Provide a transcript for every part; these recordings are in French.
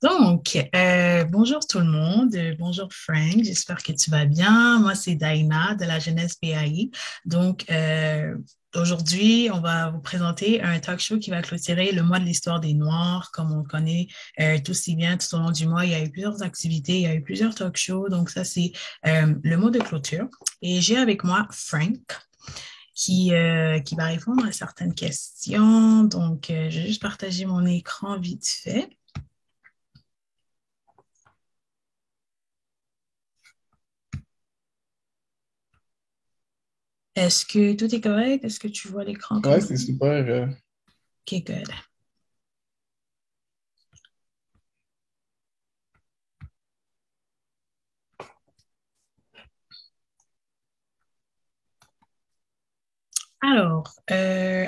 Bonjour tout le monde, bonjour Frank, j'espère que tu vas bien. Moi, c'est Daina de la jeunesse BAI. Aujourd'hui, on va vous présenter un talk show qui va clôturer le mois de l'histoire des Noirs, comme on le connaît tout si bien tout au long du mois. Il y a eu plusieurs activités, il y a eu plusieurs talk shows, donc ça, c'est le mot de clôture. Et j'ai avec moi Frank qui va répondre à certaines questions. Je vais juste partager mon écran vite fait. Est-ce que tout est correct? Est-ce que tu vois l'écran Ouais, comme... c'est super. OK, good.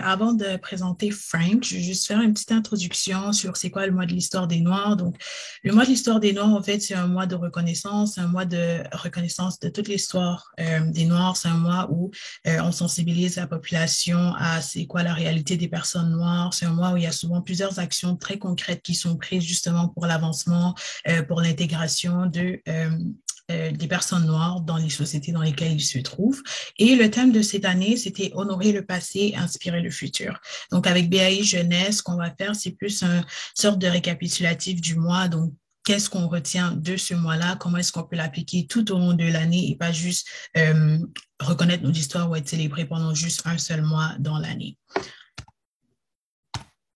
Avant de présenter Frank, je vais juste faire une petite introduction sur c'est quoi le mois de l'histoire des Noirs. Donc, le mois de l'histoire des Noirs, en fait, c'est un mois de reconnaissance, un mois de reconnaissance de toute l'histoire des Noirs. C'est un mois où on sensibilise la population à c'est quoi la réalité des personnes noires. C'est un mois où il y a souvent plusieurs actions très concrètes qui sont prises justement pour l'avancement, pour l'intégration des personnes noires dans les sociétés dans lesquelles ils se trouvent. Et le thème de cette année, c'était honorer le passé, inspirer le futur. Donc, avec BAI Jeunesse, ce qu'on va faire, c'est plus une sorte de récapitulatif du mois. Donc, qu'est-ce qu'on retient de ce mois-là? Comment est-ce qu'on peut l'appliquer tout au long de l'année et pas juste reconnaître notre histoire ou être célébré pendant juste un seul mois dans l'année.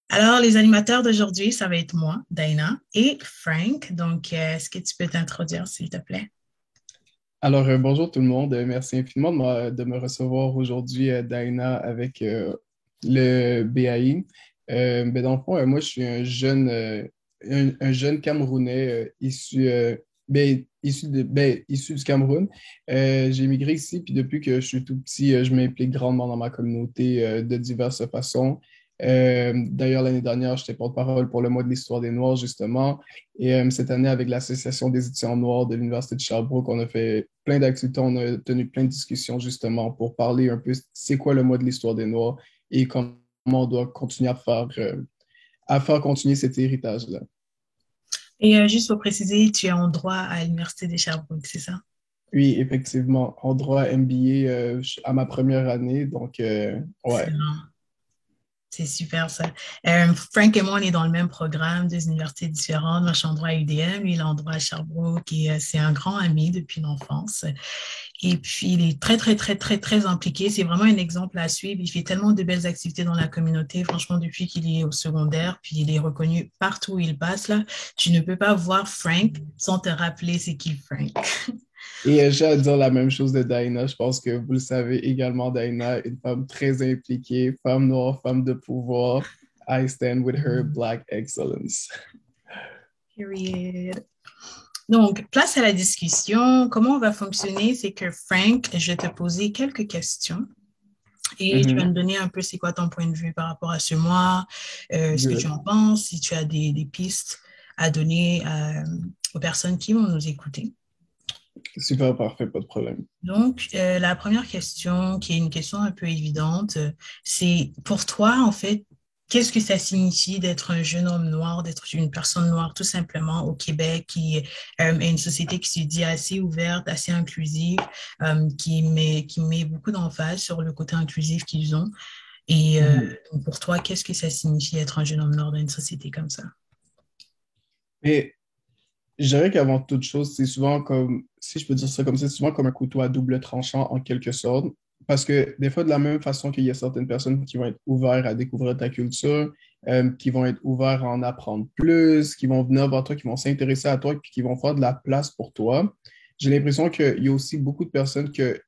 Alors, les animateurs d'aujourd'hui, ça va être moi, Dana, et Frank. Est-ce que tu peux t'introduire, s'il te plaît? Bonjour tout le monde. Merci infiniment de me recevoir aujourd'hui, Daina, avec le BAI. Dans le fond, moi, je suis un jeune Camerounais issu du Cameroun. J'ai immigré ici, puis depuis que je suis tout petit, je m'implique grandement dans ma communauté de diverses façons. D'ailleurs, l'année dernière, j'étais porte-parole pour le mois de l'histoire des Noirs, justement. Et cette année, avec l'Association des étudiants noirs de l'Université de Sherbrooke, on a fait plein d'activités, on a tenu plein de discussions justement pour parler un peu c'est quoi le mois de l'histoire des Noirs et comment on doit continuer à faire continuer cet héritage-là. Juste pour préciser, tu es en droit à l'Université de Sherbrooke, c'est ça? Oui, effectivement, en droit MBA à ma première année, ouais. Excellent. C'est super ça. Frank et moi, on est dans le même programme, deux universités différentes. Moi, je suis en droit à UDM, lui, il est en droit à Sherbrooke et c'est un grand ami depuis l'enfance. Et puis, il est très, très, très, très, très impliqué. C'est vraiment un exemple à suivre. Il fait tellement de belles activités dans la communauté, franchement, depuis qu'il est au secondaire, puis il est reconnu partout où il passe, là. Tu ne peux pas voir Frank sans te rappeler c'est qui Frank. Et j'ai à dire la même chose de Diana. Je pense que vous le savez également, Diana, une femme très impliquée, femme noire, femme de pouvoir. I stand with her, Black excellence. Period. Donc, place à la discussion. Comment on va fonctionner? C'est que Frank, je vais te poser quelques questions et tu vas me Mhm. donner un peu c'est quoi ton point de vue par rapport à ce mois, ce que tu Good. en penses, si tu as des pistes à donner aux personnes qui vont nous écouter. Super parfait, pas de problème. La première question, qui est une question un peu évidente, c'est pour toi, en fait, qu'est-ce que ça signifie d'être un jeune homme noir, d'être une personne noire, tout simplement, au Québec, qui est une société qui se dit assez ouverte, assez inclusive, qui met beaucoup d'emphase sur le côté inclusif qu'ils ont. Mhm. Donc pour toi, qu'est-ce que ça signifie être un jeune homme noir dans une société comme ça? Mais je dirais qu'avant toute chose, c'est souvent comme, si je peux dire ça comme ça, c'est souvent comme un couteau à double tranchant en quelque sorte. Parce que des fois, de la même façon qu'il y a certaines personnes qui vont être ouvertes à découvrir ta culture, qui vont être ouvertes à en apprendre plus, qui vont venir vers toi, qui vont s'intéresser à toi, puis qui vont faire de la place pour toi, j'ai l'impression qu'il y a aussi beaucoup de personnes que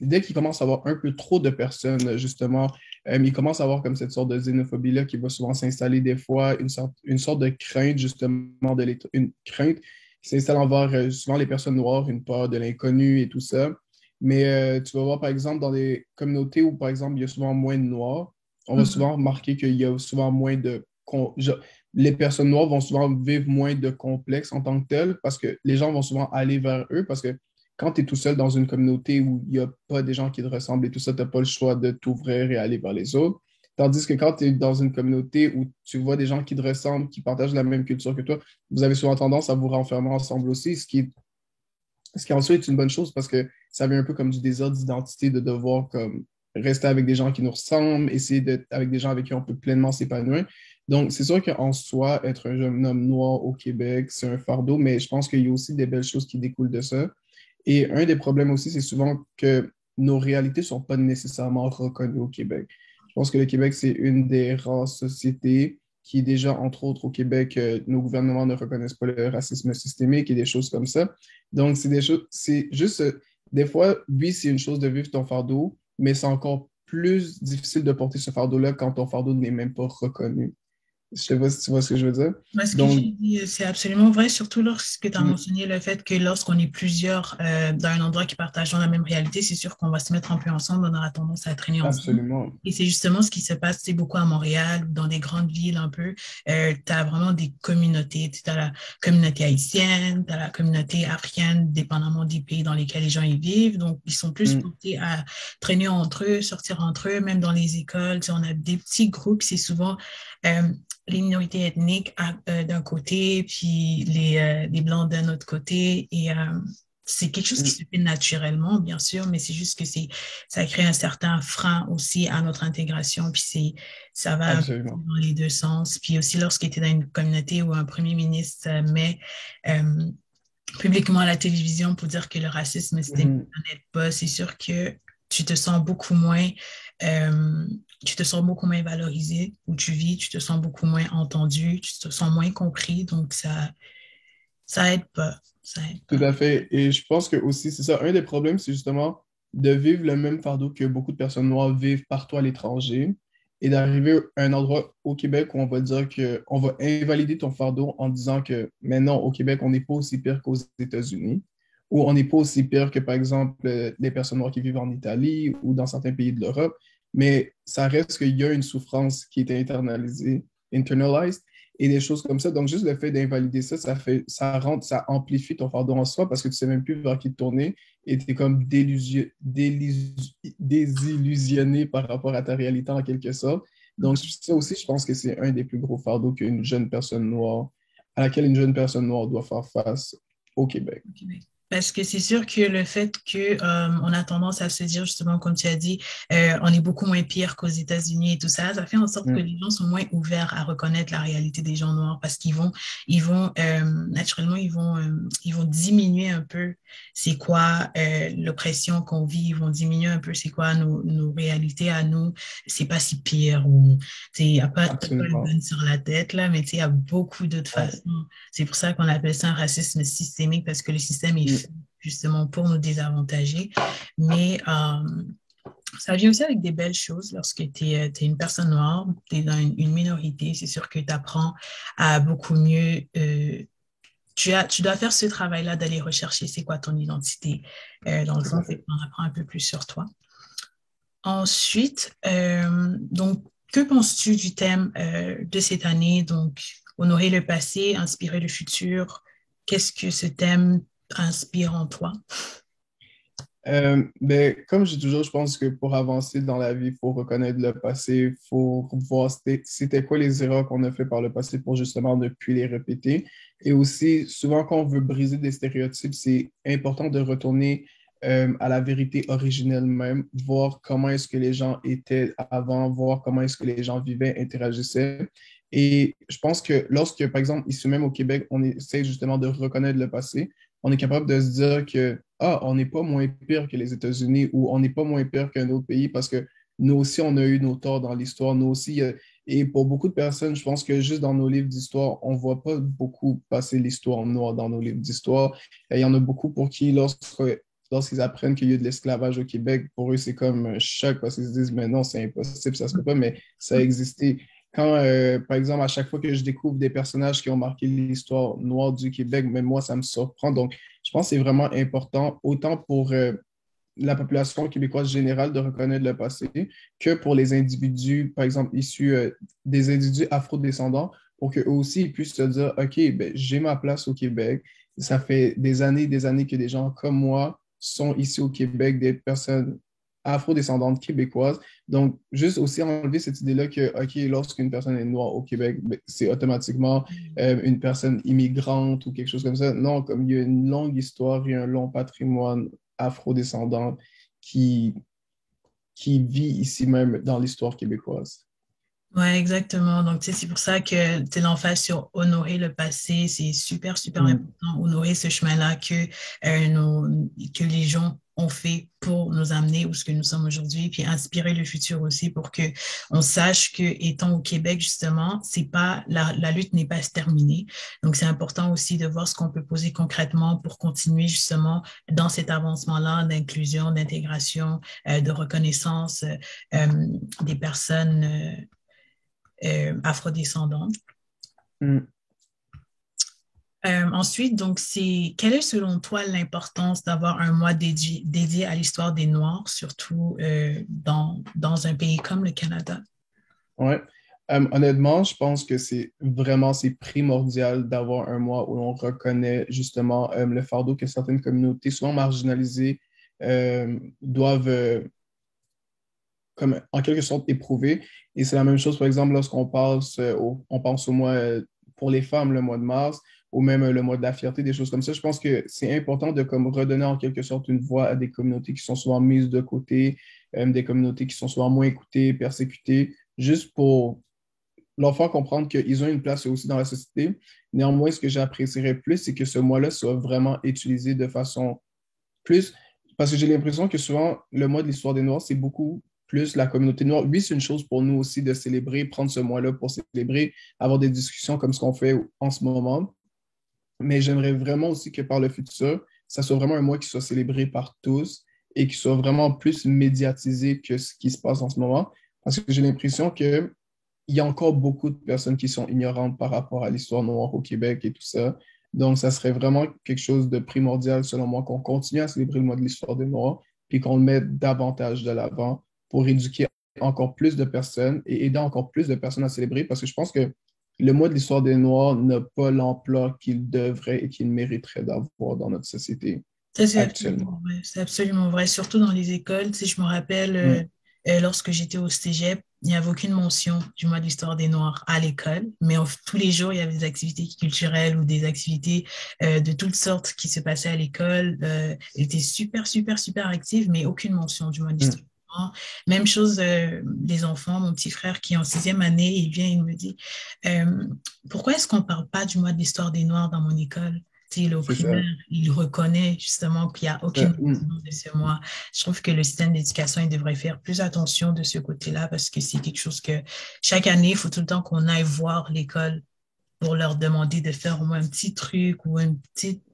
dès qu'il commence à avoir un peu trop de personnes, justement, il commence à avoir comme cette sorte de xénophobie-là qui va souvent s'installer des fois, une sorte de crainte, justement, une crainte qui s'installe envers souvent les personnes noires, une peur de l'inconnu et tout ça. Mais tu vas voir, par exemple, dans des communautés où, par exemple, il y a souvent moins de noirs, on va Mhm. souvent remarquer qu'il y a souvent moins les personnes noires vont souvent vivre moins de complexes en tant que telles parce que les gens vont souvent aller vers eux parce que quand tu es tout seul dans une communauté où il n'y a pas des gens qui te ressemblent et tout ça, tu n'as pas le choix de t'ouvrir et aller vers les autres. Tandis que quand tu es dans une communauté où tu vois des gens qui te ressemblent, qui partagent la même culture que toi, vous avez souvent tendance à vous renfermer ensemble aussi, ce qui en soi est une bonne chose parce que ça vient un peu comme du désir d'identité de devoir comme rester avec des gens qui nous ressemblent, essayer d'être avec des gens avec qui on peut pleinement s'épanouir. Donc, c'est sûr qu'en soi, être un jeune homme noir au Québec, c'est un fardeau, mais je pense qu'il y a aussi des belles choses qui découlent de ça. Et un des problèmes aussi, c'est souvent que nos réalités ne sont pas nécessairement reconnues au Québec. Je pense que le Québec, c'est une des rares sociétés qui, déjà, entre autres, au Québec, nos gouvernements ne reconnaissent pas le racisme systémique et des choses comme ça. Donc, c'est des choses, c'est juste, des fois, oui, c'est une chose de vivre ton fardeau, mais c'est encore plus difficile de porter ce fardeau-là quand ton fardeau n'est même pas reconnu. Je sais pas si tu vois ce que je veux dire. Moi, ce que tu Donc, dis, c'est absolument vrai, surtout lorsque tu as mm, mentionné le fait que lorsqu'on est plusieurs dans un endroit qui partagent la même réalité, c'est sûr qu'on va se mettre un peu ensemble, on aura tendance à traîner ensemble. absolument. Et c'est justement ce qui se passe, c'est beaucoup à Montréal, ou dans des grandes villes un peu. Tu as vraiment des communautés. Tu as la communauté haïtienne, tu as la communauté africaine, dépendamment des pays dans lesquels les gens y vivent. Donc, ils sont plus Mm, portés à traîner entre eux, sortir entre eux, même dans les écoles. Tu sais, on a des petits groupes, c'est souvent euh, les minorités ethniques d'un côté, puis les Blancs d'un autre côté. Et c'est quelque chose qui mm, se fait naturellement, bien sûr, mais c'est juste que ça crée un certain frein aussi à notre intégration, puis ça va un peu absolument. dans les deux sens. Puis aussi, lorsque tu es dans une communauté où un premier ministre met euh, publiquement à la télévision pour dire que le racisme systémique Mhm. n'en est pas, c'est sûr que tu te sens beaucoup moins, euh, tu te sens beaucoup moins valorisé où tu vis, tu te sens beaucoup moins entendu, tu te sens moins compris, donc ça aide pas, ça aide Tout pas. à fait. Et je pense que aussi, c'est ça, un des problèmes, c'est justement de vivre le même fardeau que beaucoup de personnes noires vivent partout à l'étranger et d'arriver à un endroit au Québec où on va dire qu'on va invalider ton fardeau en disant que, mais non, au Québec, on n'est pas aussi pire qu'aux États-Unis ou on n'est pas aussi pire que, par exemple, les personnes noires qui vivent en Italie ou dans certains pays de l'Europe, mais ça reste qu'il y a une souffrance qui est internalisée, internalized, et des choses comme ça. Donc, juste le fait d'invalider ça, ça amplifie ton fardeau en soi parce que tu sais même plus vers qui te tourner et tu es comme désillusionné par rapport à ta réalité en quelque sorte. Donc, ça aussi, je pense que c'est un des plus gros fardeaux à laquelle une jeune personne noire doit faire face au Québec. Québec. Parce que c'est sûr que le fait que on a tendance à se dire justement, comme tu as dit, on est beaucoup moins pire qu'aux États-Unis et tout ça, ça fait en sorte que Mm, les gens sont moins ouverts à reconnaître la réalité des gens noirs parce naturellement, ils vont diminuer un peu c'est quoi l'oppression qu'on vit, ils vont diminuer un peu c'est quoi nos réalités à nous, c'est pas si pire ou il n'y a pas, t'as pas le absolument. gun sur la tête là, mais il y a beaucoup d'autres Ouais. façons. C'est pour ça qu'on appelle ça un racisme systémique, parce que le système est fait Mm, justement pour nous désavantager. Mais ça vient aussi avec des belles choses lorsque tu es, une personne noire, tu es dans une minorité. C'est sûr que tu apprends à beaucoup mieux. Tu dois faire ce travail-là d'aller rechercher c'est quoi ton identité. Dans le tout fond, à c'est fait. qu'on apprend un peu plus sur toi. Ensuite, donc, que penses-tu du thème de cette année? Donc, honorer le passé, inspirer le futur. Qu'est-ce que ce thème inspire en toi? Ben, comme je dis toujours, je pense que pour avancer dans la vie, il faut reconnaître le passé, il faut voir c'était quoi les erreurs qu'on a fait par le passé pour justement ne plus les répéter. Et aussi, souvent quand on veut briser des stéréotypes, c'est important de retourner à la vérité originelle même, voir comment est-ce que les gens étaient avant, voir comment est-ce que les gens vivaient, interagissaient. Et je pense que lorsque, par exemple, ici même au Québec, on essaie justement de reconnaître le passé, on est capable de se dire que ah, on n'est pas moins pire que les États-Unis ou on n'est pas moins pire qu'un autre pays parce que nous aussi, on a eu nos torts dans l'histoire. Nous aussi, et pour beaucoup de personnes, je pense que juste dans nos livres d'histoire, on ne voit pas beaucoup passer l'histoire en noir dans nos livres d'histoire. Et il y en a beaucoup pour qui, lorsqu'ils apprennent qu'il y a de l'esclavage au Québec, pour eux, c'est comme un choc parce qu'ils se disent, mais non, c'est impossible, ça ne se peut pas, mais ça a existé. Quand, par exemple, à chaque fois que je découvre des personnages qui ont marqué l'histoire noire du Québec, même moi, ça me surprend. Donc, je pense que c'est vraiment important, autant pour la population québécoise générale de reconnaître le passé que pour les individus, par exemple, issus des individus afrodescendants, pour qu'eux aussi ils puissent se dire, OK, ben, j'ai ma place au Québec. Ça fait des années que des gens comme moi sont ici au Québec, des personnes afro-descendante québécoise. Donc, juste aussi enlever cette idée-là que, OK, lorsqu'une personne est noire au Québec, ben, c'est automatiquement une personne immigrante ou quelque chose comme ça. Non, comme il y a une longue histoire et un long patrimoine afro-descendant qui, qui vit ici même dans l'histoire québécoise. Ouais, exactement. Donc, tu sais, c'est pour ça que tu l'emphase sur honorer le passé, c'est super, super Mm. important, honorer ce chemin-là que les gens ont fait pour nous amener où ce que nous sommes aujourd'hui, puis inspirer le futur aussi pour que on sache que étant au Québec, justement, c'est pas la lutte n'est pas terminée. Donc, c'est important aussi de voir ce qu'on peut poser concrètement pour continuer justement dans cet avancement-là d'inclusion, d'intégration, de reconnaissance des personnes afrodescendantes. Mm. Ensuite, donc, quelle est selon toi l'importance d'avoir un mois dédié à l'histoire des Noirs, surtout dans un pays comme le Canada? Ouais. Honnêtement, je pense que c'est primordial d'avoir un mois où on reconnaît justement le fardeau que certaines communautés, souvent marginalisées, doivent comme en quelque sorte éprouver. Et c'est la même chose, par exemple, lorsqu'on passe on pense au mois pour les femmes, le mois de mars, ou même le mois de la fierté, des choses comme ça. Je pense que c'est important de comme redonner en quelque sorte une voix à des communautés qui sont souvent mises de côté, des communautés qui sont souvent moins écoutées, persécutées, juste pour leur faire comprendre qu'ils ont une place aussi dans la société. Néanmoins, ce que j'apprécierais plus, c'est que ce mois-là soit vraiment utilisé de façon plus, parce que j'ai l'impression que souvent, le mois de l'histoire des Noirs, c'est beaucoup plus la communauté noire. Oui, c'est une chose pour nous aussi de célébrer, prendre ce mois-là pour célébrer, avoir des discussions comme ce qu'on fait en ce moment. Mais j'aimerais vraiment aussi que par le futur, ça soit vraiment un mois qui soit célébré par tous et qui soit vraiment plus médiatisé que ce qui se passe en ce moment. Parce que j'ai l'impression qu'il y a encore beaucoup de personnes qui sont ignorantes par rapport à l'histoire noire au Québec et tout ça. Donc, ça serait vraiment quelque chose de primordial, selon moi, qu'on continue à célébrer le mois de l'histoire des Noirs, puis qu'on le mette davantage de l'avant pour éduquer encore plus de personnes et aider encore plus de personnes à célébrer, parce que je pense que le mois de l'histoire des Noirs n'a pas l'ampleur qu'il devrait et qu'il mériterait d'avoir dans notre société Ça, c'est absolument actuellement. vrai. C'est absolument vrai, surtout dans les écoles. Tu sais, je me rappelle, Mm, lorsque j'étais au cégep, il n'y avait aucune mention du mois de l'histoire des Noirs à l'école, mais tous les jours, il y avait des activités culturelles ou des activités de toutes sortes qui se passaient à l'école. Elle était super, super, super active, mais aucune mention du mois de l'histoire mm. des Noirs. Même chose, les enfants, mon petit frère qui est en sixième année, il vient, il me dit, euh, pourquoi est-ce qu'on ne parle pas du mois de l'histoire des Noirs dans mon école? Il est au C'est primaire, ça. il reconnaît justement qu'il n'y a aucune Mm. mention de ce mois. Je trouve que le système d'éducation, il devrait faire plus attention de ce côté-là parce que c'est quelque chose que chaque année, il faut tout le temps qu'on aille voir l'école pour leur demander de faire au moins un petit truc ou Ouais.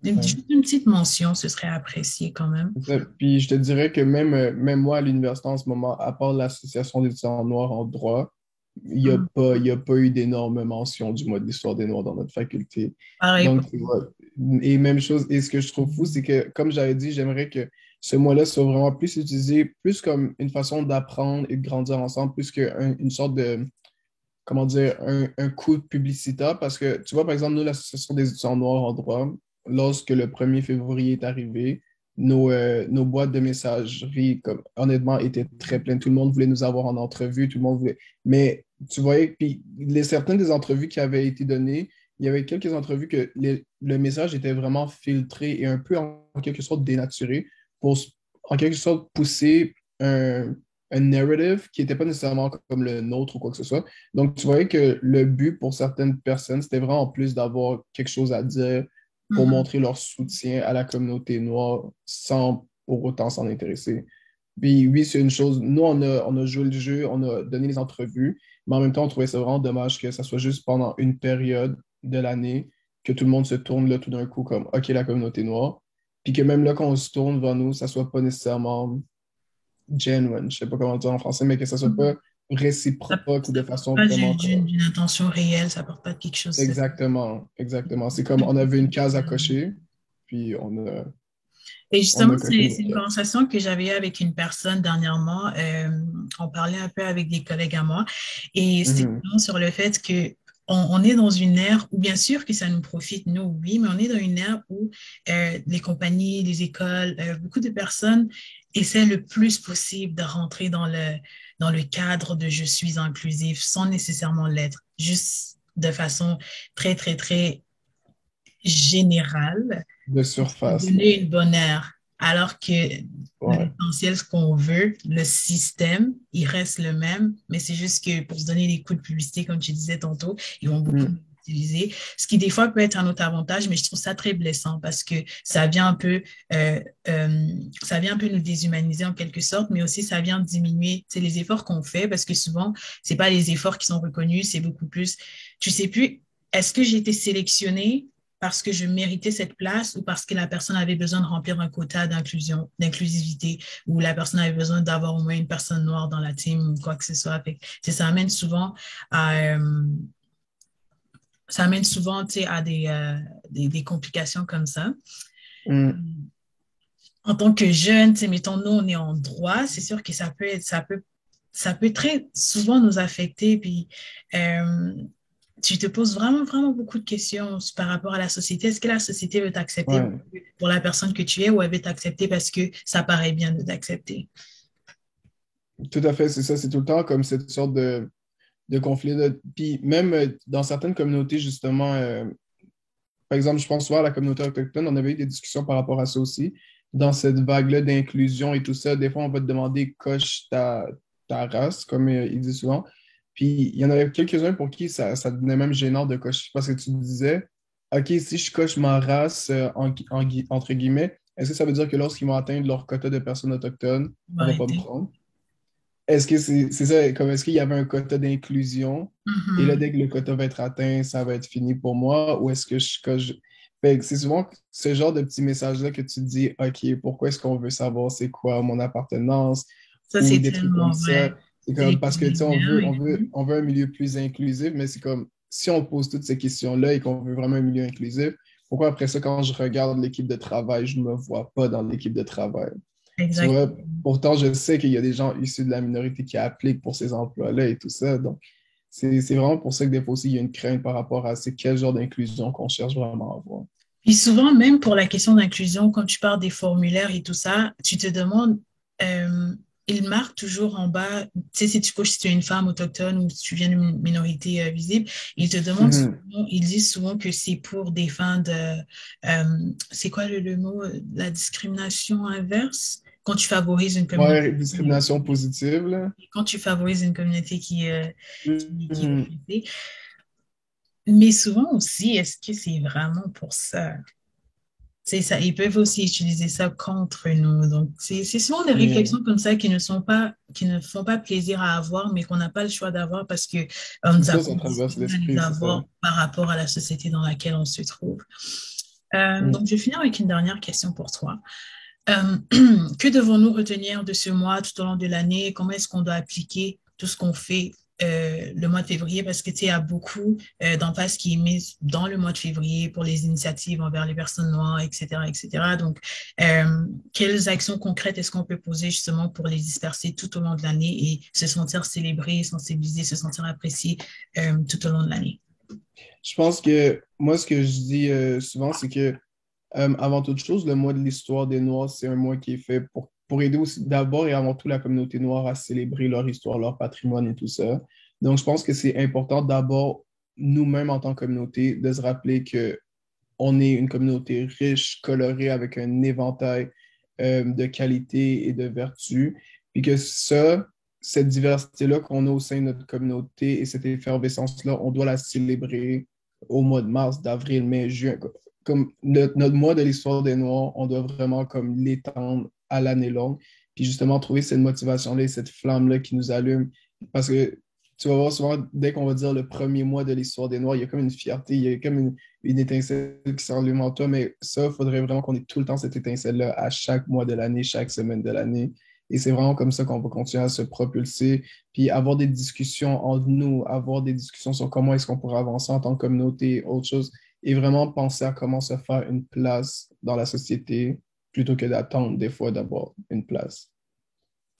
juste une petite mention, ce serait apprécié quand même. C'est ça. Puis je te dirais que même moi à l'université en ce moment, à part l'Association des étudiants noirs en droit, Mm. il y a pas eu d'énormes mentions du mois de l'histoire des Noirs dans notre faculté. Pareil pour Donc, tu vois, et même chose, et ce que je trouve fou, c'est que, comme j'avais dit, j'aimerais que ce mois-là soit vraiment plus utilisé, plus comme une façon d'apprendre et de grandir ensemble, plus qu'une sorte de, comment dire, un coup de publicitaire. Parce que, tu vois, par exemple, nous, l'Association des étudiants noirs en droit, lorsque le 1er février est arrivé, nos boîtes de messagerie, comme, honnêtement, étaient très pleines. Tout le monde voulait nous avoir en entrevue, tout le monde voulait. Mais tu voyais, puis certaines des entrevues qui avaient été données, il y avait quelques entrevues que le message était vraiment filtré et un peu en quelque sorte dénaturé pour en quelque sorte pousser un narrative qui n'était pas nécessairement comme le nôtre ou quoi que ce soit. Donc, tu voyais que le but pour certaines personnes, c'était vraiment en plus d'avoir quelque chose à dire pour Mhm. montrer leur soutien à la communauté noire sans pour autant s'en intéresser. Puis oui, c'est une chose. Nous, on a joué le jeu, on a donné les entrevues, mais en même temps, on trouvait ça vraiment dommage que ça soit juste pendant une période de l'année que tout le monde se tourne là tout d'un coup comme OK, la communauté noire. Puis que même là, quand on se tourne vers nous, ça soit pas nécessairement genuine, je sais pas comment dire en français, mais que ça soit pas réciproque ou Ça de porte façon pas vraiment comme... d'une intention réelle, ça porte pas de quelque chose. Exactement, exactement. C'est comme on avait une case à cocher, puis Et on justement, a coché c'est notre une case. conversation que j'avais eue avec une personne dernièrement. On parlait un peu avec des collègues à moi et c'était Mhm. vraiment sur le fait que on est dans une ère où, bien sûr que ça nous profite, nous, oui, mais on est dans une ère où les compagnies, les écoles, beaucoup de personnes essaient le plus possible de rentrer dans le cadre de je suis inclusif sans nécessairement l'être, juste de façon très, très, très générale, De pour se surface, là. donner une bonne air. Alors que Ouais. l'essentiel, ce qu'on veut, le système, il reste le même, mais c'est juste que pour se donner des coups de publicité, comme tu disais tantôt, ils vont beaucoup Mm. l'utiliser, ce qui des fois peut être un autre avantage, mais je trouve ça très blessant parce que euh, euh, ça vient un peu nous déshumaniser en quelque sorte, mais aussi ça vient diminuer les efforts qu'on fait parce que souvent, c'est pas les efforts qui sont reconnus, c'est beaucoup plus, tu sais plus, est-ce que j'ai été sélectionné parce que je méritais cette place ou parce que la personne avait besoin de remplir un quota d'inclusion, d'inclusivité, ou la personne avait besoin d'avoir au moins une personne noire dans la team ou quoi que ce soit. Ça amène souvent à, ça amène souvent, à des complications comme ça. Mm. En tant que jeune, mettons, nous, on est en droit, c'est sûr que ça peut très souvent nous affecter. Puis, euh, tu te poses vraiment, vraiment beaucoup de questions par rapport à la société. Est-ce que la société veut t'accepter Ouais. pour la personne que tu es ou elle veut t'accepter parce que ça paraît bien de t'accepter? Tout à fait, c'est ça. C'est tout le temps comme cette sorte de conflit. Puis même dans certaines communautés, justement, par exemple, je pense souvent à la communauté autochtone, on avait eu des discussions par rapport à ça aussi. Dans cette vague-là d'inclusion et tout ça, des fois, on va te demander coche ta race, comme ils disent souvent. Puis il y en avait quelques-uns pour qui ça devenait même gênant de cocher parce que tu disais, OK, si je coche ma race, entre guillemets, est-ce que ça veut dire que lorsqu'ils vont atteindre leur quota de personnes autochtones, on va pas me Arrêtez. prendre? Est-ce que c'est ça, comme est-ce qu'il y avait un quota d'inclusion et là, Mhm. dès que le quota va être atteint, ça va être fini pour moi ou est-ce que Fait que c'est souvent ce genre de petits messages-là que tu te dis, OK, pourquoi est-ce qu'on veut savoir c'est quoi mon appartenance Ça, ou c'est des trucs comme tellement ça. vrai. C'est C'est les comme parce que, tu sais, privilèges et tout. on veut un milieu plus inclusif, mais c'est comme si on pose toutes ces questions-là et qu'on veut vraiment un milieu inclusif, pourquoi après ça, quand je regarde l'équipe de travail, je ne me vois pas dans l'équipe de travail? Tu vois, Exactement. pourtant, je sais qu'il y a des gens issus de la minorité qui appliquent pour ces emplois-là et tout ça. Donc, c'est vraiment pour ça que des fois aussi, il y a une crainte par rapport à c'est quel genre d'inclusion qu'on cherche vraiment à avoir. Puis souvent, même pour la question d'inclusion, quand tu parles des formulaires et tout ça, tu te demandes, euh, ils marquent toujours en bas, tu sais, si tu coches si tu es une femme autochtone ou si tu viens d'une minorité visible, ils te demandent Mhm. souvent, ils disent souvent que c'est pour des fins de, c'est quoi le mot, la discrimination inverse? Quand tu favorises une communauté Ouais, discrimination positive, là. quand tu favorises une communauté qui est Mhm. oppressée. Mais souvent aussi, est-ce que c'est vraiment pour ça? C'est ça, ils peuvent aussi utiliser ça contre nous. Donc, c'est souvent des Yeah. réflexions comme ça qui ne font pas plaisir à avoir, mais qu'on n'a pas le choix d'avoir parce que on C'est nous a ça, ça traverse conditionnés à les l'esprit, c'est ça. avoir par rapport à la société dans laquelle on se trouve. Mm. Donc, je vais finir avec une dernière question pour toi. Euh, que devons-nous retenir de ce mois tout au long de l'année? Comment est-ce qu'on doit appliquer tout ce qu'on fait le mois de février? Parce que tu sais, il y a beaucoup d'emphase qui est mise dans le mois de février pour les initiatives envers les personnes noires, etc., etc. Donc, quelles actions concrètes est-ce qu'on peut poser justement pour les disperser tout au long de l'année et se sentir célébré, sensibilisé, se sentir apprécié tout au long de l'année? Je pense que moi, ce que je dis souvent, c'est que avant toute chose, le mois de l'histoire des Noirs, c'est un mois qui est fait pour aider aussi d'abord et avant tout la communauté noire à célébrer leur histoire, leur patrimoine et tout ça. Donc, je pense que c'est important d'abord, nous-mêmes en tant que communauté, de se rappeler que on est une communauté riche, colorée, avec un éventail de qualités et de vertus, puis que ça, cette diversité-là qu'on a au sein de notre communauté et cette effervescence-là, on doit la célébrer au mois de mars, d'avril, mai, juin. Comme notre mois de l'histoire des Noirs, on doit vraiment comme l'étendre à l'année longue, puis justement trouver cette motivation-là et cette flamme-là qui nous allume. Parce que tu vas voir souvent, dès qu'on va dire le premier mois de l'histoire des Noirs, il y a comme une fierté, il y a comme une étincelle qui s'allume en toi, mais ça, il faudrait vraiment qu'on ait tout le temps cette étincelle-là à chaque mois de l'année, chaque semaine de l'année. Et c'est vraiment comme ça qu'on va continuer à se propulser, puis avoir des discussions entre nous, avoir des discussions sur comment est-ce qu'on pourrait avancer en tant que communauté, autre chose, et vraiment penser à comment se faire une place dans la société plutôt que d'attendre des fois d'avoir une place.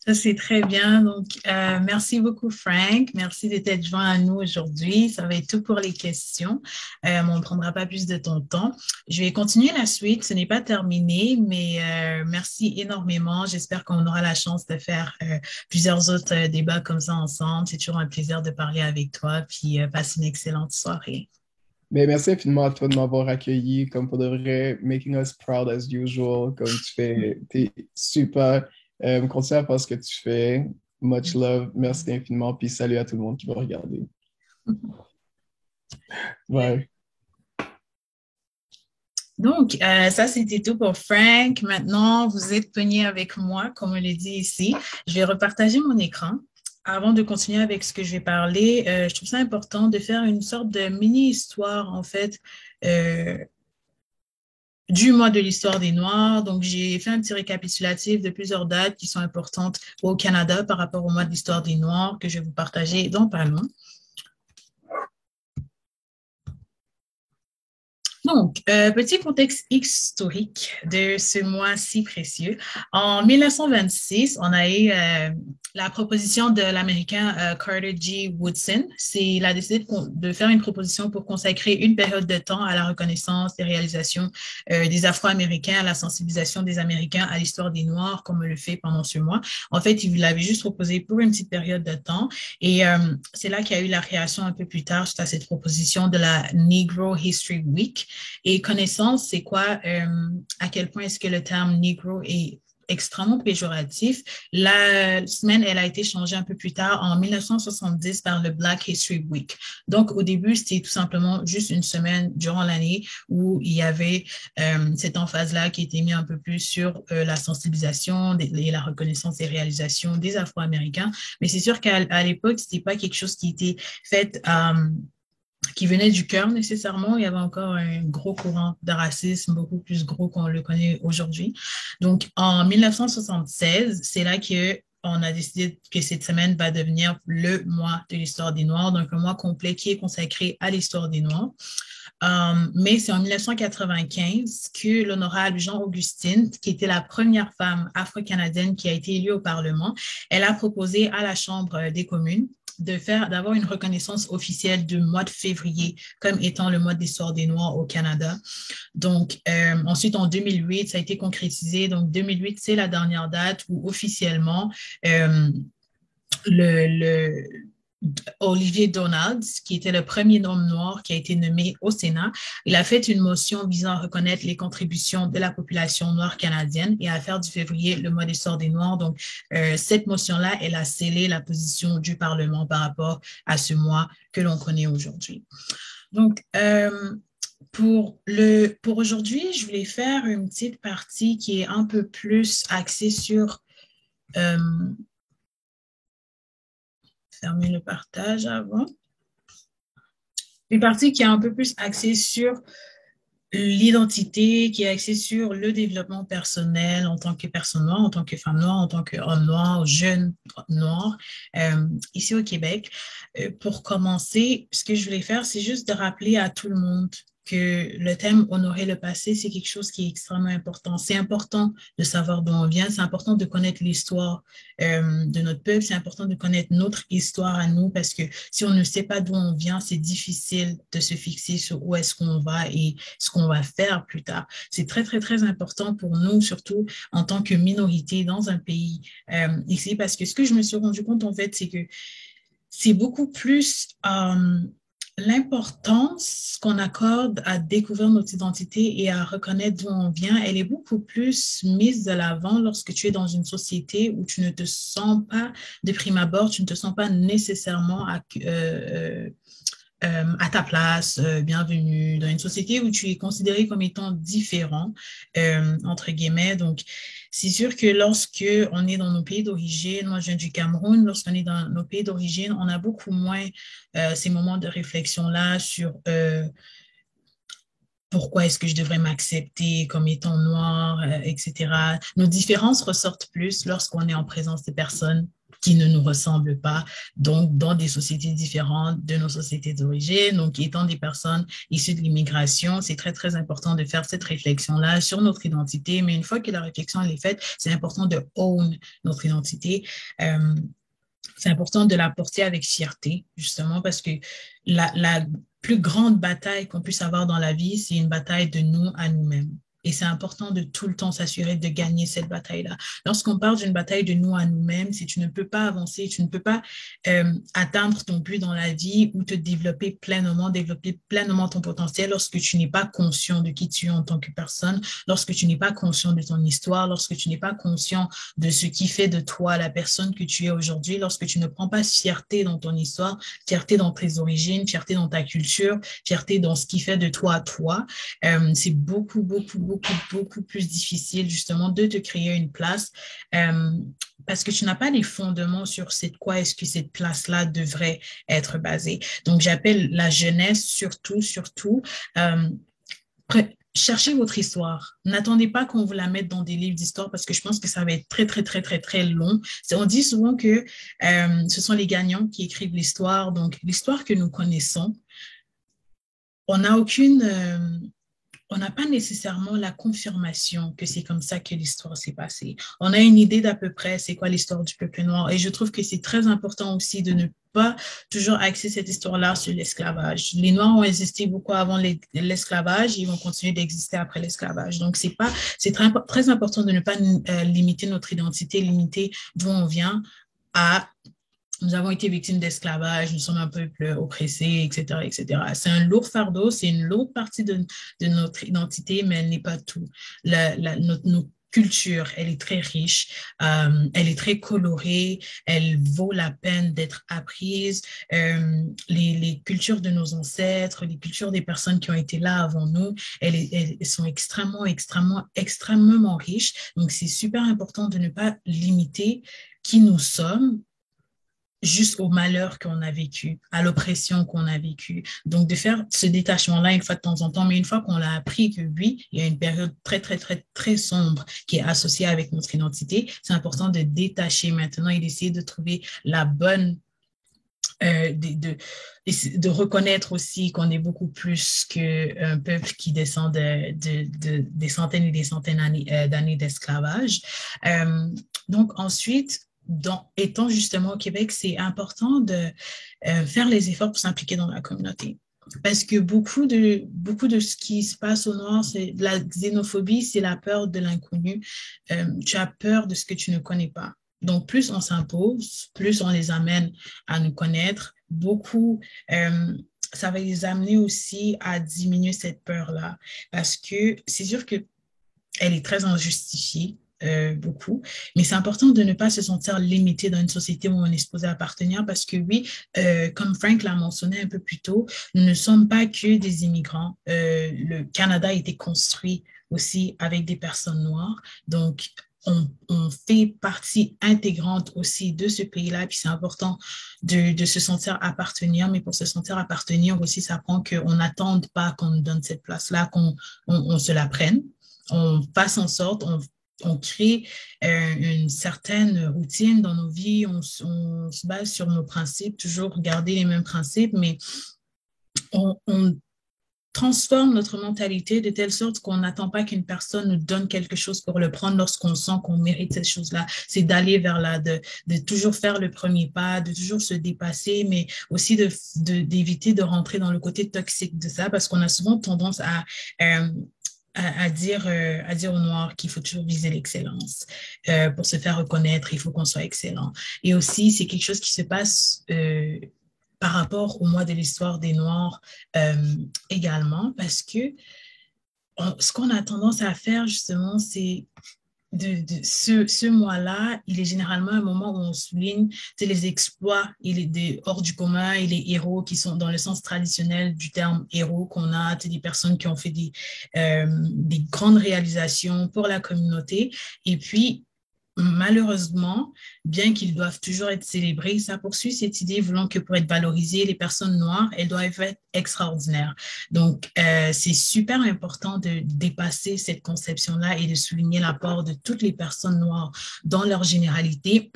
Ça, c'est très bien. Donc, merci beaucoup, Frank. Merci d'être joint à nous aujourd'hui. Ça va être tout pour les questions. On ne prendra pas plus de ton temps. Je vais continuer la suite. Ce n'est pas terminé, mais merci énormément. J'espère qu'on aura la chance de faire plusieurs autres débats comme ça ensemble. C'est toujours un plaisir de parler avec toi. Puis, passe une excellente soirée. Mais merci infiniment à toi de m'avoir accueilli, comme pour de vrai, making us proud as usual, comme tu fais, t'es super. Continue à faire ce que tu fais. Much love. Merci infiniment. Puis salut à tout le monde qui va regarder. Bye. Donc, ça, c'était tout pour Frank. Maintenant, vous êtes venu avec moi, comme on le dit ici. Je vais repartager mon écran. Avant de continuer avec ce que je vais parler, je trouve ça important de faire une sorte de mini-histoire, en fait, euh, du mois de l'histoire des Noirs. Donc, j'ai fait un petit récapitulatif de plusieurs dates qui sont importantes au Canada par rapport au mois de l'histoire des Noirs que je vais vous partager dans pas loin. Donc, petit contexte historique de ce mois si précieux. En 1926, on a eu la proposition de l'Américain Carter G. Woodson. Il a décidé de faire une proposition pour consacrer une période de temps à la reconnaissance des réalisations des Afro-Américains, à la sensibilisation des Américains à l'histoire des Noirs, comme on le fait pendant ce mois. En fait, il l'avait juste proposé pour une petite période de temps. Et c'est là qu'il y a eu la création un peu plus tard, suite à cette proposition de la Negro History Week. Et connaissance, c'est quoi, à quel point est-ce que le terme Negro est extrêmement péjoratif. La semaine, elle a été changée un peu plus tard, en 1970, par le Black History Week. Donc, au début, c'était tout simplement juste une semaine durant l'année où il y avait cette emphase-là qui était mise un peu plus sur la sensibilisation et la reconnaissance des réalisations des Afro-Américains. Mais c'est sûr qu'à l'époque, c'était pas quelque chose qui était fait qui venait du cœur nécessairement. Il y avait encore un gros courant de racisme, beaucoup plus gros qu'on le connaît aujourd'hui. Donc, en 1976, c'est là qu'on a décidé que cette semaine va devenir le mois de l'histoire des Noirs, donc un mois complet qui est consacré à l'histoire des Noirs. Mais c'est en 1995 que l'honorable Jean-Augustine, qui était la première femme afro-canadienne qui a été élue au Parlement, elle a proposé à la Chambre des communes d'avoir une reconnaissance officielle du mois de février comme étant le mois de l'histoire des Noirs au Canada. Donc, ensuite, en 2008, ça a été concrétisé. Donc, 2008, c'est la dernière date où officiellement le Olivier Donald, qui était le premier homme noir qui a été nommé au Sénat, il a fait une motion visant à reconnaître les contributions de la population noire canadienne et à faire du février le mois d'histoire des Noirs. Donc, cette motion-là, elle a scellé la position du Parlement par rapport à ce mois que l'on connaît aujourd'hui. Donc, pour aujourd'hui, je voulais faire une petite partie qui est un peu plus axée sur fermer le partage avant. Une partie qui est un peu plus axée sur l'identité, qui est axée sur le développement personnel en tant que personne noire, en tant que femme noire, en tant qu'homme noir, jeune noir, ici au Québec. Pour commencer, ce que je voulais faire, c'est juste de rappeler à tout le monde que le thème honorer le passé, c'est quelque chose qui est extrêmement important. C'est important de savoir d'où on vient, c'est important de connaître l'histoire de notre peuple, c'est important de connaître notre histoire à nous parce que si on ne sait pas d'où on vient, c'est difficile de se fixer sur où est-ce qu'on va et ce qu'on va faire plus tard. C'est très, très, très important pour nous, surtout en tant que minorité dans un pays ici, parce que ce que je me suis rendu compte, en fait, c'est que c'est beaucoup plus l'importance qu'on accorde à découvrir notre identité et à reconnaître d'où on vient, elle est beaucoup plus mise de l'avant lorsque tu es dans une société où tu ne te sens pas, de prime abord, tu ne te sens pas nécessairement à ta place, bienvenue dans une société où tu es considéré comme étant différent, entre guillemets. Donc, c'est sûr que lorsque on est dans nos pays d'origine, moi je viens du Cameroun, lorsqu'on est dans nos pays d'origine, on a beaucoup moins ces moments de réflexion-là sur pourquoi est-ce que je devrais m'accepter comme étant noir, etc. Nos différences ressortent plus lorsqu'on est en présence de personnes qui ne nous ressemblent pas, donc dans des sociétés différentes de nos sociétés d'origine. Donc, étant des personnes issues de l'immigration, c'est très, très important de faire cette réflexion-là sur notre identité. Mais une fois que la réflexion elle est faite, c'est important de own notre identité. C'est important de la porter avec fierté, justement, parce que la plus grande bataille qu'on puisse avoir dans la vie, c'est une bataille de nous à nous-mêmes. Et c'est important de tout le temps s'assurer de gagner cette bataille-là. Lorsqu'on parle d'une bataille de nous à nous-mêmes, si tu ne peux pas avancer, tu ne peux pas atteindre ton but dans la vie ou te développer pleinement ton potentiel lorsque tu n'es pas conscient de qui tu es en tant que personne, lorsque tu n'es pas conscient de ton histoire, lorsque tu n'es pas conscient de ce qui fait de toi la personne que tu es aujourd'hui, lorsque tu ne prends pas fierté dans ton histoire, fierté dans tes origines, fierté dans ta culture, fierté dans ce qui fait de toi toi, c'est beaucoup plus difficile justement de te créer une place parce que tu n'as pas les fondements sur quoi est-ce que cette place-là devrait être basée. Donc, j'appelle la jeunesse surtout, cherchez votre histoire. N'attendez pas qu'on vous la mette dans des livres d'histoire parce que je pense que ça va être très long. On dit souvent que ce sont les gagnants qui écrivent l'histoire. Donc, l'histoire que nous connaissons, on n'a on n'a pas nécessairement la confirmation que c'est comme ça que l'histoire s'est passée. On a une idée d'à peu près c'est quoi l'histoire du peuple noir et je trouve que c'est très important aussi de ne pas toujours axer cette histoire-là sur l'esclavage. Les Noirs ont existé beaucoup avant l'esclavage et ils vont continuer d'exister après l'esclavage. Donc, c'est très important de ne pas limiter notre identité, limiter d'où on vient à nous avons été victimes d'esclavage, nous sommes un peuple oppressé, etc., etc. C'est un lourd fardeau, c'est une lourde partie de notre identité, mais elle n'est pas tout. Notre culture, elle est très riche, elle est très colorée, elle vaut la peine d'être apprise. Les cultures de nos ancêtres, les cultures des personnes qui ont été là avant nous, elles sont extrêmement riches. Donc, c'est super important de ne pas limiter qui nous sommes juste au malheur qu'on a vécu, à l'oppression qu'on a vécue. Donc, de faire ce détachement-là une fois de temps en temps, mais une fois qu'on l'a appris que oui, il y a une période très sombre qui est associée avec notre identité, c'est important de détacher maintenant et d'essayer de trouver la bonne de reconnaître aussi qu'on est beaucoup plus qu'un peuple qui descend des centaines et des centaines d'années d'esclavage. Donc ensuite, étant justement au Québec, c'est important de faire les efforts pour s'impliquer dans la communauté. Parce que beaucoup de ce qui se passe au Nord, c'est la xénophobie, c'est la peur de l'inconnu. Tu as peur de ce que tu ne connais pas. Donc, plus on s'impose, plus on les amène à nous connaître. Ça va les amener aussi à diminuer cette peur-là. Parce que c'est sûr qu'elle est très injustifiée. Beaucoup, mais c'est important de ne pas se sentir limité dans une société où on est supposé appartenir parce que oui, comme Frank l'a mentionné un peu plus tôt, nous ne sommes pas que des immigrants. Le Canada a été construit aussi avec des personnes noires, donc on fait partie intégrante aussi de ce pays-là, puis c'est important de se sentir appartenir, mais pour se sentir appartenir aussi, ça prend qu'on n'attende pas qu'on nous donne cette place-là, qu'on se la prenne, on fasse en sorte, on crée une certaine routine dans nos vies, on se base sur nos principes, toujours garder les mêmes principes, mais on transforme notre mentalité de telle sorte qu'on n'attend pas qu'une personne nous donne quelque chose pour le prendre lorsqu'on sent qu'on mérite cette chose-là. C'est d'aller vers là, de toujours faire le premier pas, de toujours se dépasser, mais aussi d'éviter de rentrer dans le côté toxique de ça parce qu'on a souvent tendance à dire aux Noirs qu'il faut toujours viser l'excellence. Pour se faire reconnaître, il faut qu'on soit excellent. Et aussi, c'est quelque chose qui se passe par rapport au mois de l'histoire des Noirs également, parce que ce qu'on a tendance à faire, justement, c'est ce mois-là, il est généralement un moment où on souligne les exploits hors du commun et les héros qui sont dans le sens traditionnel du terme héros qu'on a, des personnes qui ont fait des grandes réalisations pour la communauté. Et puis, malheureusement, bien qu'ils doivent toujours être célébrés, ça poursuit cette idée voulant que pour être valorisées, les personnes noires, elles doivent être extraordinaires. Donc, c'est super important de dépasser cette conception-là et de souligner l'apport de toutes les personnes noires dans leur généralité,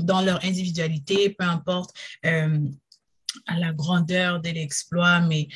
dans leur individualité, peu importe à la grandeur de l'exploit, mais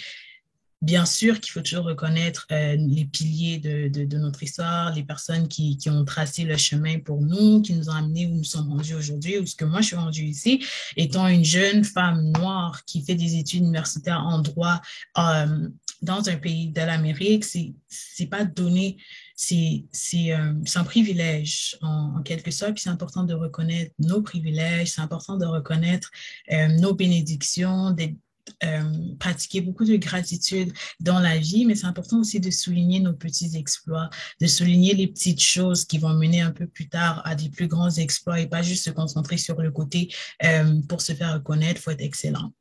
bien sûr qu'il faut toujours reconnaître les piliers de notre histoire, les personnes qui ont tracé le chemin pour nous, qui nous ont amenés où nous sommes rendus aujourd'hui, où ce que moi je suis rendue ici, étant une jeune femme noire qui fait des études universitaires en droit dans un pays de l'Amérique, c'est pas donné, c'est un privilège en quelque sorte, puis c'est important de reconnaître nos privilèges, c'est important de reconnaître nos bénédictions, pratiquer beaucoup de gratitude dans la vie, mais c'est important aussi de souligner nos petits exploits, de souligner les petites choses qui vont mener un peu plus tard à des plus grands exploits et pas juste se concentrer sur le côté pour se faire reconnaître, il faut être excellent.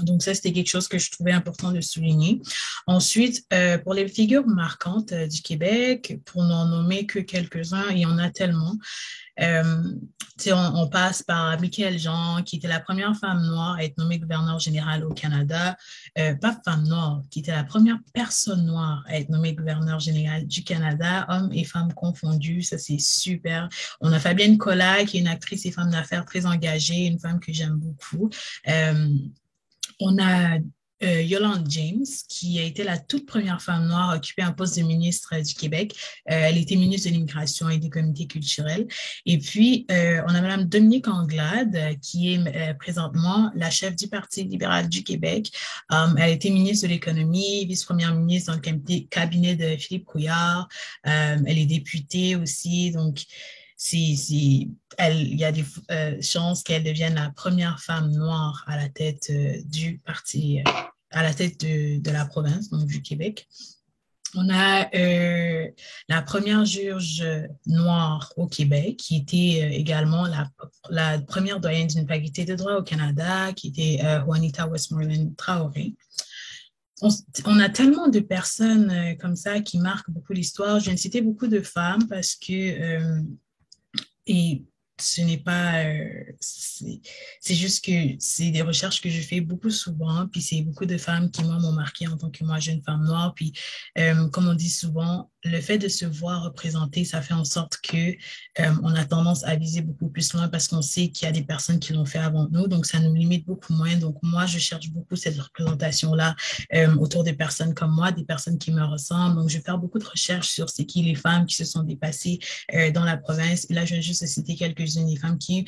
Donc, ça, c'était quelque chose que je trouvais important de souligner. Ensuite, pour les figures marquantes du Québec, pour n'en nommer que quelques-uns, il y en a tellement. On passe par Michaëlle Jean, qui était la première femme noire à être nommée gouverneur général au Canada. Pas femme noire, qui était la première personne noire à être nommée gouverneur général du Canada, hommes et femmes confondus. Ça, c'est super. On a Fabienne Collat, qui est une actrice et femme d'affaires très engagée, une femme que j'aime beaucoup. On a Yolande James, qui a été la toute première femme noire à occuper un poste de ministre du Québec. Elle était ministre de l'Immigration et des Communautés culturelles. Et puis, on a Mme Dominique Anglade, qui est présentement la chef du Parti libéral du Québec. Elle a été ministre de l'Économie, vice-première ministre dans le cabinet de Philippe Couillard. Elle est députée aussi, donc il y a des chances qu'elle devienne la première femme noire à la tête du parti, à la tête de la province, donc du Québec. On a la première juge noire au Québec, qui était également la première doyenne d'une faculté de droit au Canada, qui était Juanita Westmoreland Traoré. On a tellement de personnes comme ça qui marquent beaucoup l'histoire. Je viens de citer beaucoup de femmes parce que et ce n'est pas, c'est juste que c'est des recherches que je fais beaucoup souvent, puis c'est beaucoup de femmes qui m'ont marqué en tant que moi, jeune femme noire. Puis, comme on dit souvent, le fait de se voir représenter, ça fait en sorte que on a tendance à viser beaucoup plus loin parce qu'on sait qu'il y a des personnes qui l'ont fait avant nous, donc ça nous limite beaucoup moins. Donc, moi, je cherche beaucoup cette représentation-là autour des personnes comme moi, des personnes qui me ressemblent. Donc, je vais faire beaucoup de recherches sur c'est qui les femmes qui se sont dépassées dans la province. Et là, je vais juste citer quelques-unes des femmes qui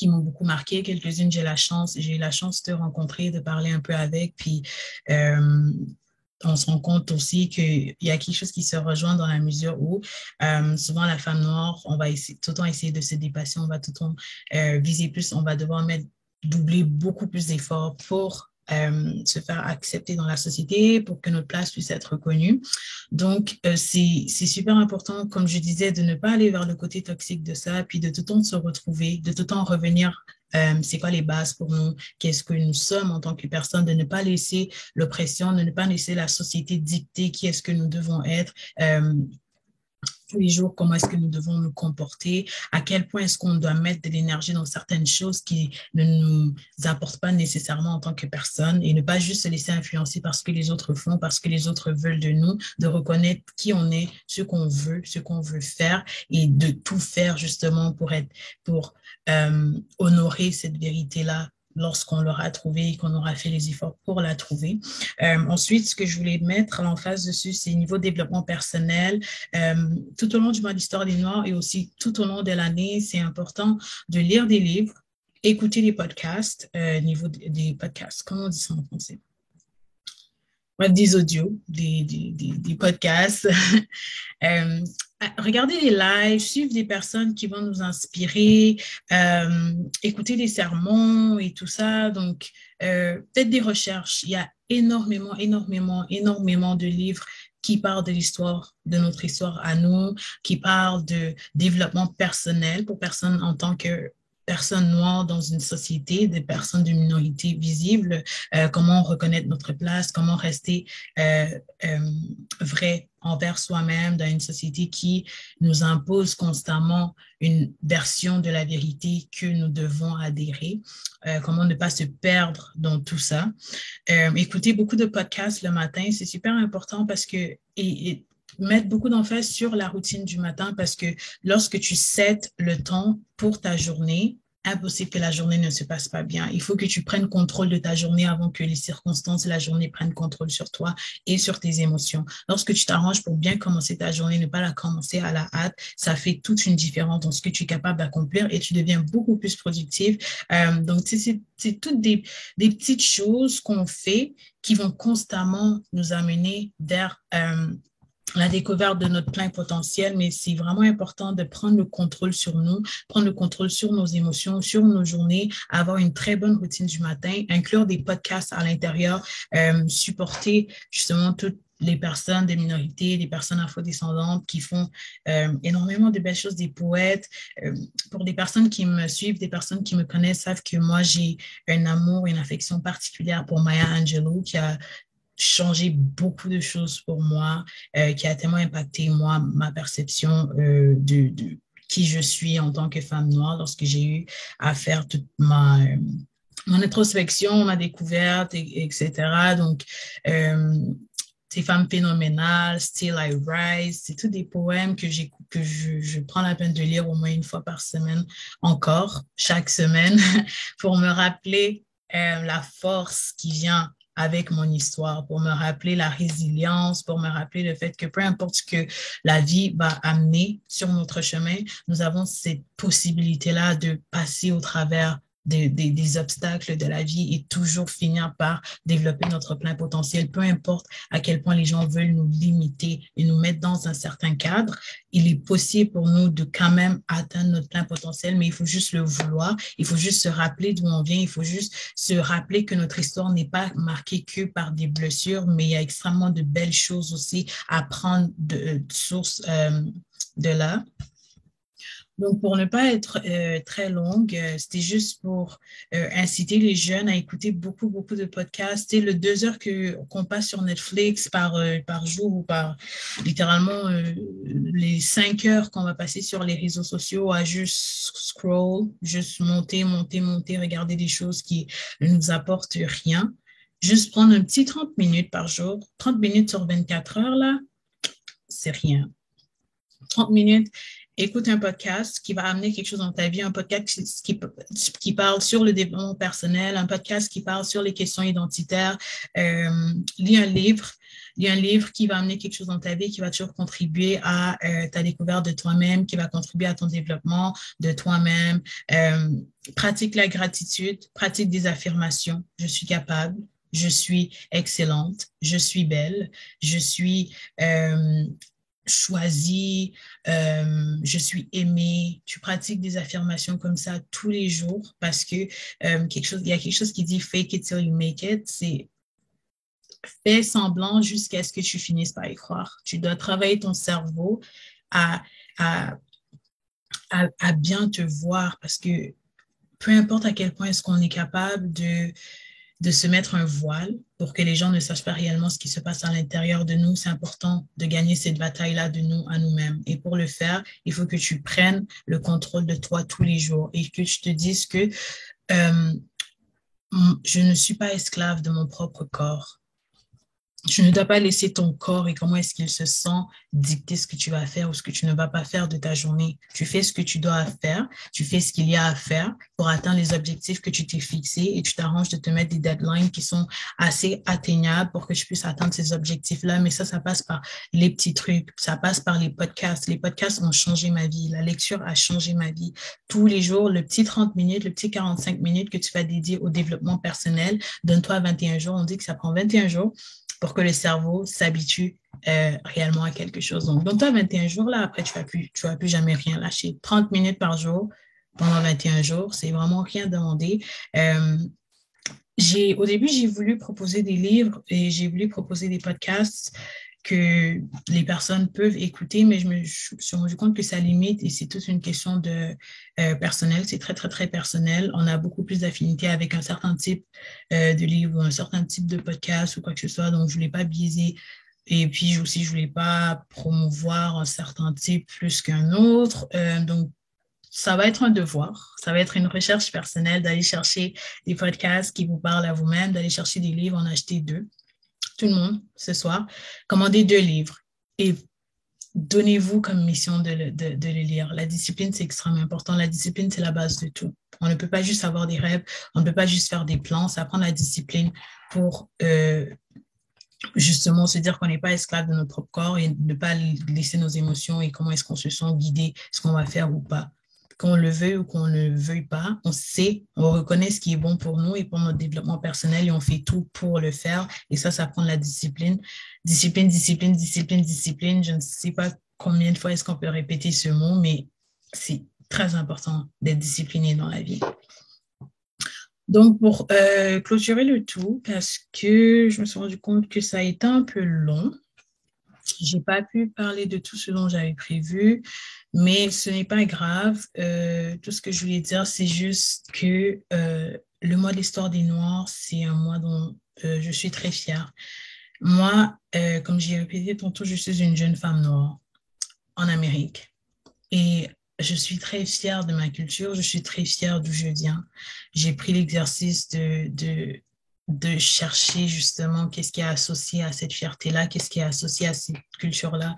m'ont beaucoup marqué. Quelques-unes, j'ai eu la chance de rencontrer, de parler un peu avec. Puis, on se rend compte aussi qu'il y a quelque chose qui se rejoint dans la mesure où souvent la femme noire, on va tout le temps essayer de se dépasser, on va tout le temps viser plus, on va devoir doubler beaucoup plus d'efforts pour se faire accepter dans la société, pour que notre place puisse être reconnue. Donc, c'est super important, comme je disais, de ne pas aller vers le côté toxique de ça, puis de tout le temps se retrouver, de tout le temps revenir c'est quoi les bases pour nous, qu'est-ce que nous sommes en tant que personne, de ne pas laisser l'oppression, de ne pas laisser la société dicter qui est-ce que nous devons être, tous les jours, comment est-ce que nous devons nous comporter, à quel point est-ce qu'on doit mettre de l'énergie dans certaines choses qui ne nous apportent pas nécessairement en tant que personne et ne pas juste se laisser influencer par ce que les autres font, parce que les autres veulent de nous, de reconnaître qui on est, ce qu'on veut faire et de tout faire justement pour honorer cette vérité-là lorsqu'on l'aura trouvée et qu'on aura fait les efforts pour la trouver. Ensuite, ce que je voulais mettre en face dessus, c'est niveau développement personnel. Tout au long du mois d'Histoire des Noirs et aussi tout au long de l'année, c'est important de lire des livres, écouter des podcasts, niveau des podcasts, comment on dit ça en français? Ouais, des audios, des podcasts. Regarder des lives, suivre des personnes qui vont nous inspirer, écouter des sermons et tout ça. Donc, peut-être des recherches. Il y a énormément de livres qui parlent de l'histoire, de notre histoire à nous, qui parlent de développement personnel pour personnes en tant que personnes noires dans une société, des personnes de minorité visibles, comment reconnaître notre place, comment rester euh, euh, vrai envers soi-même dans une société qui nous impose constamment une version de la vérité que nous devons adhérer, comment ne pas se perdre dans tout ça. Écouter beaucoup de podcasts le matin, c'est super important parce que et mettre beaucoup d'emphase sur la routine du matin parce que lorsque tu sets le temps pour ta journée, impossible que la journée ne se passe pas bien. Il faut que tu prennes contrôle de ta journée avant que les circonstances de la journée prennent contrôle sur toi et sur tes émotions. Lorsque tu t'arranges pour bien commencer ta journée, ne pas la commencer à la hâte, ça fait toute une différence dans ce que tu es capable d'accomplir et tu deviens beaucoup plus productive. Donc, c'est toutes des petites choses qu'on fait qui vont constamment nous amener vers la découverte de notre plein potentiel, mais c'est vraiment important de prendre le contrôle sur nous, prendre le contrôle sur nos émotions, sur nos journées, avoir une très bonne routine du matin, inclure des podcasts à l'intérieur, supporter justement toutes les personnes des minorités, les personnes afrodescendantes qui font énormément de belles choses, des poètes. Pour des personnes qui me suivent, des personnes qui me connaissent, savent que moi, j'ai un amour, une affection particulière pour Maya Angelou, qui a changé beaucoup de choses pour moi, qui a tellement impacté moi, ma perception de qui je suis en tant que femme noire lorsque j'ai eu à faire toute mon introspection, ma découverte, etc. Donc, ces femmes phénoménales, Still I Rise, c'est tous des poèmes que je prends la peine de lire au moins une fois par semaine, encore, chaque semaine, pour me rappeler la force qui vient avec mon histoire, pour me rappeler la résilience, pour me rappeler le fait que peu importe ce que la vie va amener sur notre chemin, nous avons cette possibilité-là de passer au travers des obstacles de la vie et toujours finir par développer notre plein potentiel, peu importe à quel point les gens veulent nous limiter et nous mettre dans un certain cadre. Il est possible pour nous de quand même atteindre notre plein potentiel, mais il faut juste le vouloir, il faut juste se rappeler d'où on vient, il faut juste se rappeler que notre histoire n'est pas marquée que par des blessures, mais il y a extrêmement de belles choses aussi à prendre de source de là. Donc, pour ne pas être très longue, c'était juste pour inciter les jeunes à écouter beaucoup, beaucoup de podcasts. C'est le 2 heures qu'on passe sur Netflix par jour ou par littéralement les 5 heures qu'on va passer sur les réseaux sociaux à juste scroll, juste monter, monter, monter, regarder des choses qui ne nous apportent rien. Juste prendre un petit 30 minutes par jour, 30 minutes sur 24 heures, là, c'est rien. 30 minutes, écoute un podcast qui va amener quelque chose dans ta vie, un podcast qui parle sur le développement personnel, un podcast qui parle sur les questions identitaires, lis un livre qui va amener quelque chose dans ta vie, qui va toujours contribuer à ta découverte de toi-même, qui va contribuer à ton développement de toi-même. Pratique la gratitude, pratique des affirmations. Je suis capable, je suis excellente, je suis belle, je suis choisie, je suis aimée. Tu pratiques des affirmations comme ça tous les jours parce que il y a quelque chose qui dit fake it till you make it. C'est fais semblant jusqu'à ce que tu finisses par y croire. Tu dois travailler ton cerveau à, à, à bien te voir parce que peu importe à quel point est-ce qu'on est capable de se mettre un voile pour que les gens ne sachent pas réellement ce qui se passe à l'intérieur de nous. C'est important de gagner cette bataille-là de nous à nous-mêmes. Et pour le faire, il faut que tu prennes le contrôle de toi tous les jours et que tu te dises que je ne suis pas esclave de mon propre corps. Tu ne dois pas laisser ton corps et comment est-ce qu'il se sent dicter ce que tu vas faire ou ce que tu ne vas pas faire de ta journée. Tu fais ce que tu dois faire, tu fais ce qu'il y a à faire pour atteindre les objectifs que tu t'es fixés et tu t'arranges de te mettre des deadlines qui sont assez atteignables pour que tu puisses atteindre ces objectifs-là. Mais ça passe par les petits trucs, ça passe par les podcasts. Les podcasts ont changé ma vie, la lecture a changé ma vie. Tous les jours, le petit 30 minutes, le petit 45 minutes que tu vas dédier au développement personnel, donne-toi 21 jours. On dit que ça prend 21 jours pour que le cerveau s'habitue réellement à quelque chose. Donc, donne-toi 21 jours, là, après, tu vas plus jamais rien lâcher. 30 minutes par jour pendant 21 jours, c'est vraiment rien demander. Au début, j'ai voulu proposer des livres et j'ai voulu proposer des podcasts que les personnes peuvent écouter, mais je me suis rendu compte que ça limite et c'est toute une question de personnel. C'est très, très, très personnel. On a beaucoup plus d'affinité avec un certain type de livre ou un certain type de podcast ou quoi que ce soit. Donc, je ne voulais pas biaiser. Et puis aussi, je ne voulais pas promouvoir un certain type plus qu'un autre. Donc, ça va être un devoir, ça va être une recherche personnelle d'aller chercher des podcasts qui vous parlent à vous-même, d'aller chercher des livres, en acheter deux, tout le monde, ce soir, commandez deux livres et donnez-vous comme mission de les lire. La discipline, c'est extrêmement important. La discipline, c'est la base de tout. On ne peut pas juste avoir des rêves, on ne peut pas juste faire des plans, ça prend la discipline pour justement se dire qu'on n'est pas esclave de notre propre corps et ne pas laisser nos émotions et comment est-ce qu'on se sent guidé, ce qu'on va faire ou pas. Qu'on le veuille ou qu'on ne le veuille pas, on sait, on reconnaît ce qui est bon pour nous et pour notre développement personnel et on fait tout pour le faire. Et ça prend de la discipline. Discipline, discipline, discipline, discipline. Je ne sais pas combien de fois est-ce qu'on peut répéter ce mot, mais c'est très important d'être discipliné dans la vie. Donc, pour clôturer le tout, parce que je me suis rendu compte que ça a été un peu long, j'ai pas pu parler de tout ce dont j'avais prévu, mais ce n'est pas grave. Tout ce que je voulais dire, c'est juste que le mois de l'histoire des Noirs, c'est un mois dont je suis très fière. Moi, comme j'ai répété tantôt, je suis une jeune femme noire en Amérique. Et je suis très fière de ma culture, je suis très fière d'où je viens. J'ai pris l'exercice de chercher justement qu'est-ce qui est associé à cette fierté-là, qu'est-ce qui est associé à cette culture-là.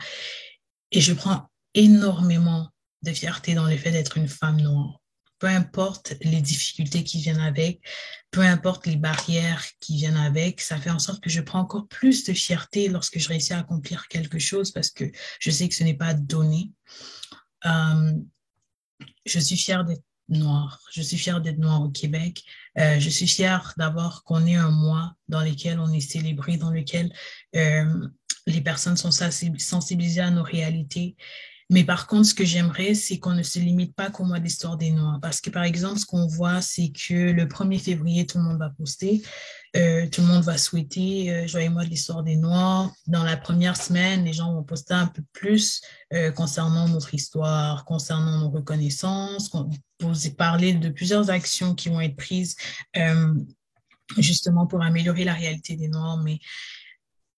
Et je prends énormément de fierté dans le fait d'être une femme noire. Peu importe les difficultés qui viennent avec, peu importe les barrières qui viennent avec, ça fait en sorte que je prends encore plus de fierté lorsque je réussis à accomplir quelque chose parce que je sais que ce n'est pas donné. Je suis fière d'être noire. Je suis fière d'être noire au Québec. Je suis fière d'avoir qu'on ait un mois dans lequel on est célébré, dans lequel les personnes sont sensibilisées à nos réalités. Mais par contre, ce que j'aimerais, c'est qu'on ne se limite pas qu'au mois d'histoire des Noirs. Parce que, par exemple, ce qu'on voit, c'est que le 1er février, tout le monde va poster. Tout le monde va souhaiter joyeux mois de l'histoire des Noirs. Dans la première semaine, les gens vont poster un peu plus concernant notre histoire, concernant nos reconnaissances, parler de plusieurs actions qui vont être prises justement pour améliorer la réalité des Noirs. Mais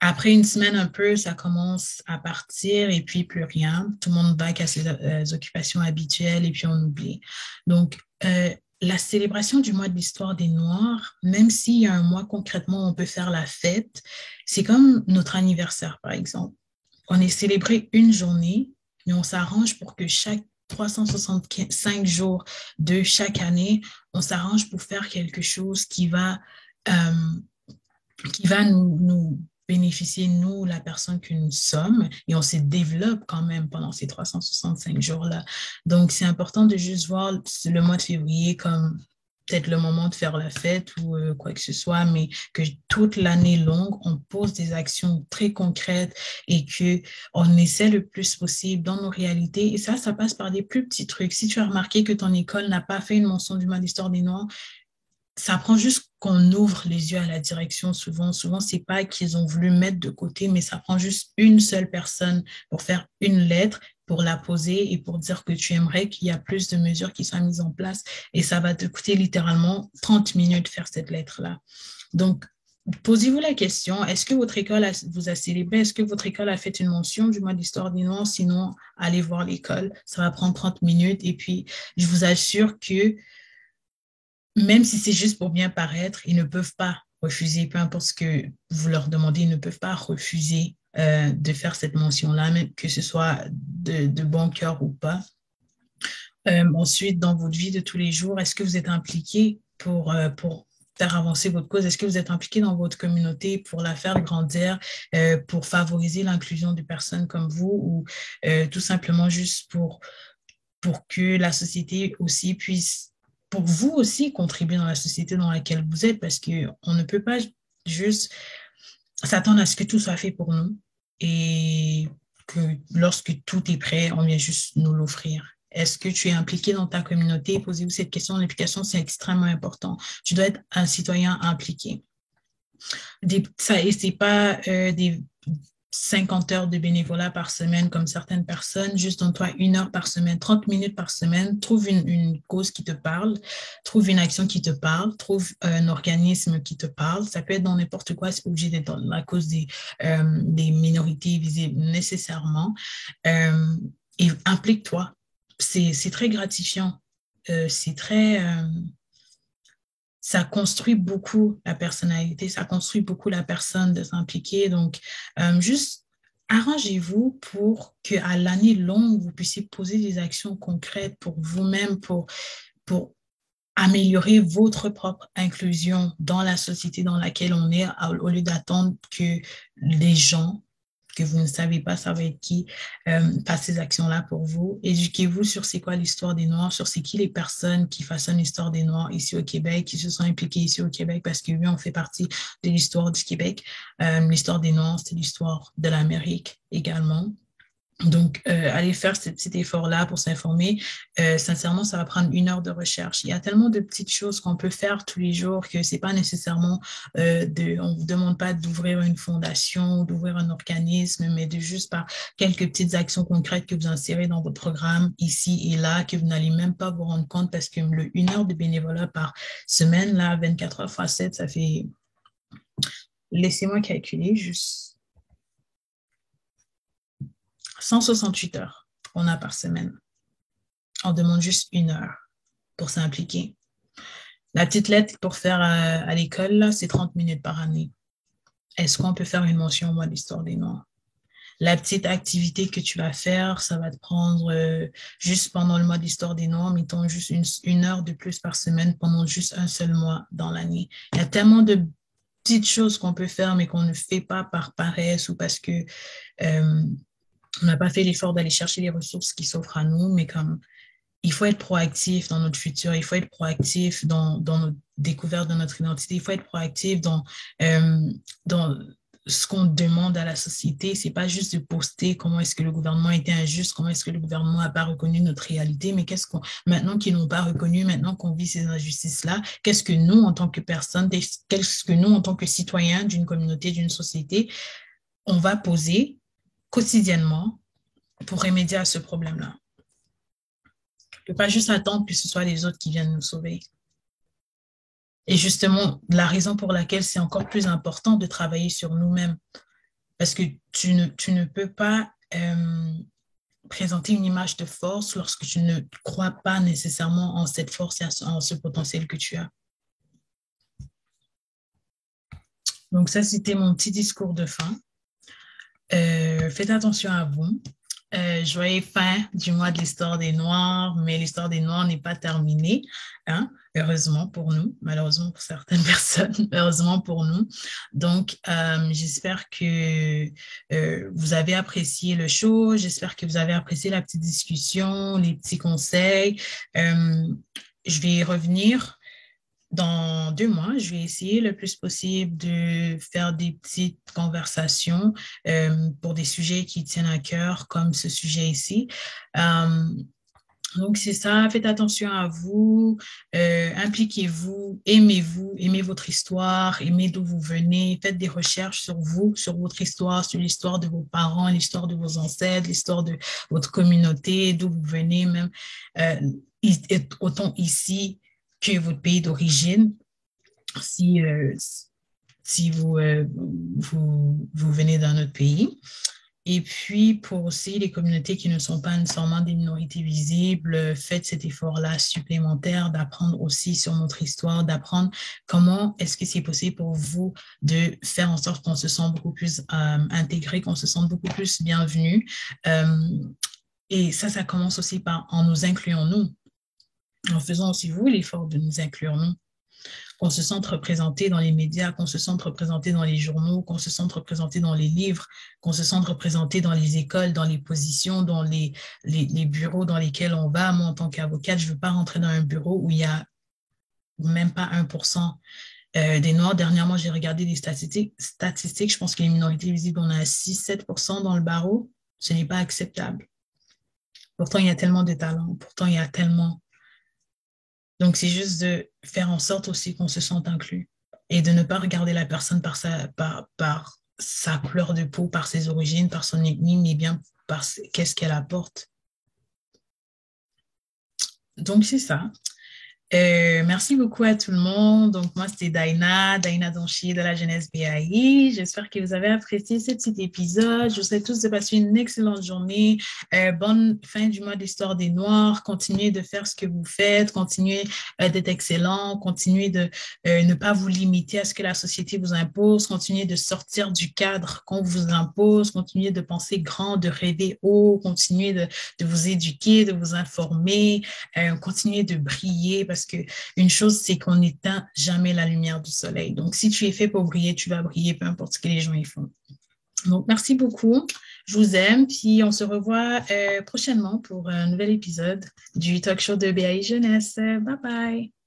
après une semaine un peu, ça commence à partir et puis plus rien. Tout le monde va à ses occupations habituelles et puis on oublie. Donc, la célébration du mois de l'histoire des Noirs, même s'il y a un mois concrètement, on peut faire la fête, c'est comme notre anniversaire, par exemple. On est célébré une journée, mais on s'arrange pour que chaque 365 jours de chaque année, on s'arrange pour faire quelque chose qui va nous bénéficier, nous, la personne que nous sommes, et on se développe quand même pendant ces 365 jours-là. Donc, c'est important de juste voir le mois de février comme peut-être le moment de faire la fête ou quoi que ce soit, mais que toute l'année longue, on pose des actions très concrètes et qu'on essaie le plus possible dans nos réalités. Et ça passe par des plus petits trucs. Si tu as remarqué que ton école n'a pas fait une mention du mois d'histoire des Noirs, ça prend juste qu'on ouvre les yeux à la direction souvent. Souvent, c'est pas qu'ils ont voulu mettre de côté, mais ça prend juste une seule personne pour faire une lettre, pour la poser et pour dire que tu aimerais qu'il y a plus de mesures qui soient mises en place. Et ça va te coûter littéralement 30 minutes de faire cette lettre-là. Donc, posez-vous la question, est-ce que votre école vous a célébré? Est-ce que votre école a fait une mention du mois d'histoire des Noirs? Sinon, allez voir l'école. Ça va prendre 30 minutes. Et puis, je vous assure que même si c'est juste pour bien paraître, ils ne peuvent pas refuser, peu importe ce que vous leur demandez, ils ne peuvent pas refuser de faire cette mention-là, même que ce soit de bon cœur ou pas. Ensuite, dans votre vie de tous les jours, est-ce que vous êtes impliqué pour faire avancer votre cause? Est-ce que vous êtes impliqué dans votre communauté pour la faire grandir, pour favoriser l'inclusion de personnes comme vous ou tout simplement juste pour que la société aussi puisse pour vous aussi contribuer dans la société dans laquelle vous êtes, parce qu'on ne peut pas juste s'attendre à ce que tout soit fait pour nous et que lorsque tout est prêt, on vient juste nous l'offrir. Est-ce que tu es impliqué dans ta communauté? Posez-vous cette question. L'implication, c'est extrêmement important. Tu dois être un citoyen impliqué. Et c'est pas 50 heures de bénévolat par semaine comme certaines personnes, juste donne-toi 1 heure par semaine, 30 minutes par semaine, trouve une cause qui te parle, trouve une action qui te parle, trouve un organisme qui te parle. Ça peut être dans n'importe quoi, c'est pas obligé d'être dans la cause des minorités visibles nécessairement. Euh, et implique-toi. C'est très gratifiant. C'est très... ça construit beaucoup la personnalité, ça construit beaucoup la personne de s'impliquer. Donc, juste arrangez-vous pour qu'à l'année longue, vous puissiez poser des actions concrètes pour vous-même, pour améliorer votre propre inclusion dans la société dans laquelle on est, au lieu d'attendre que les gens que vous ne savez pas ça va être qui, fasse ces actions-là pour vous. Éduquez-vous sur c'est quoi l'histoire des Noirs, sur c'est qui les personnes qui façonnent l'histoire des Noirs ici au Québec, qui se sont impliquées ici au Québec, parce que oui, on fait partie de l'histoire du Québec. L'histoire des Noirs, c'est l'histoire de l'Amérique également. Donc, aller faire ce petit effort-là pour s'informer, sincèrement, ça va prendre 1 heure de recherche. Il y a tellement de petites choses qu'on peut faire tous les jours que c'est pas nécessairement on vous demande pas d'ouvrir une fondation, d'ouvrir un organisme, mais de juste par quelques petites actions concrètes que vous insérez dans votre programme ici et là, que vous n'allez même pas vous rendre compte parce que le 1 heure de bénévolat par semaine, là, 24 heures fois 7, ça fait, laissez-moi calculer, juste 168 heures qu'on a par semaine. On demande juste 1 heure pour s'impliquer. La petite lettre pour faire à l'école, là, c'est 30 minutes par année. Est-ce qu'on peut faire une mention au mois de l'histoire des Noirs? La petite activité que tu vas faire, ça va te prendre juste pendant le mois d'histoire des Noirs, mettons juste 1 heure de plus par semaine pendant juste un seul mois dans l'année. Il y a tellement de petites choses qu'on peut faire, mais qu'on ne fait pas par paresse ou parce que on n'a pas fait l'effort d'aller chercher les ressources qui s'offrent à nous, mais comme il faut être proactif dans notre futur, il faut être proactif dans notre découverte de notre identité, il faut être proactif dans ce qu'on demande à la société. C'est pas juste de poster comment est-ce que le gouvernement était injuste, comment est-ce que le gouvernement n'a pas reconnu notre réalité, mais maintenant qu'ils n'ont pas reconnu, maintenant qu'on vit ces injustices-là, qu'est-ce que nous, en tant que personnes, qu'est-ce que nous, en tant que citoyens d'une communauté, d'une société, on va poser quotidiennement pour remédier à ce problème-là. On ne peut pas juste attendre que ce soit les autres qui viennent nous sauver. Et justement, la raison pour laquelle c'est encore plus important de travailler sur nous-mêmes, parce que tu ne peux pas présenter une image de force lorsque tu ne crois pas nécessairement en cette force et en ce potentiel que tu as. Donc ça, c'était mon petit discours de fin. Faites attention à vous. Joyeux fin du mois de l'histoire des Noirs, mais l'histoire des Noirs n'est pas terminée, hein, heureusement pour nous, malheureusement pour certaines personnes, heureusement pour nous. Donc, j'espère que vous avez apprécié le show, j'espère que vous avez apprécié la petite discussion, les petits conseils. Je vais revenir dans 2 mois, je vais essayer le plus possible de faire des petites conversations pour des sujets qui tiennent à cœur, comme ce sujet ici. Donc, c'est ça, faites attention à vous, impliquez-vous, aimez votre histoire, aimez d'où vous venez, faites des recherches sur vous, sur votre histoire, sur l'histoire de vos parents, l'histoire de vos ancêtres, l'histoire de votre communauté, d'où vous venez même, autant ici que votre pays d'origine, si, si vous venez d'un autre pays. Et puis, pour aussi les communautés qui ne sont pas nécessairement des minorités visibles, faites cet effort-là supplémentaire d'apprendre aussi sur notre histoire, d'apprendre comment est-ce que c'est possible pour vous de faire en sorte qu'on se sente beaucoup plus intégré, qu'on se sente beaucoup plus bienvenu. Et ça commence aussi par en nous incluant nous, en faisant aussi vous l'effort de nous inclure nous, qu'on se sente représenté dans les médias, qu'on se sente représenté dans les journaux, qu'on se sente représenté dans les livres, qu'on se sente représenté dans les écoles, dans les positions, dans les bureaux dans lesquels on va. Moi, en tant qu'avocate, je ne veux pas rentrer dans un bureau où il y a même pas 1% des Noirs. Dernièrement, j'ai regardé des statistiques. Je pense que les minorités visibles, on a 6-7% dans le barreau. Ce n'est pas acceptable. Pourtant, il y a tellement de talents. Pourtant, il y a tellement. Donc, c'est juste de faire en sorte aussi qu'on se sente inclus et de ne pas regarder la personne par sa couleur de peau, par ses origines, par son ethnie, mais bien par qu'est-ce qu'elle apporte. Donc, c'est ça. Merci beaucoup à tout le monde. Donc, moi, c'était Daina Donchi de la Jeunesse BAI. J'espère que vous avez apprécié ce petit épisode. Je vous souhaite tous de passer une excellente journée. Bonne fin du mois d'Histoire des Noirs. Continuez de faire ce que vous faites. Continuez d'être excellent. Continuez de ne pas vous limiter à ce que la société vous impose. Continuez de sortir du cadre qu'on vous impose. Continuez de penser grand, de rêver haut. Continuez de vous éduquer, de vous informer. Continuez de briller parce que une chose, c'est qu'on n'éteint jamais la lumière du soleil. Donc, si tu es fait pour briller, tu vas briller, peu importe ce que les gens y font. Donc, merci beaucoup. Je vous aime. Puis, on se revoit prochainement pour un nouvel épisode du talk show de BAI Jeunesse. Bye bye.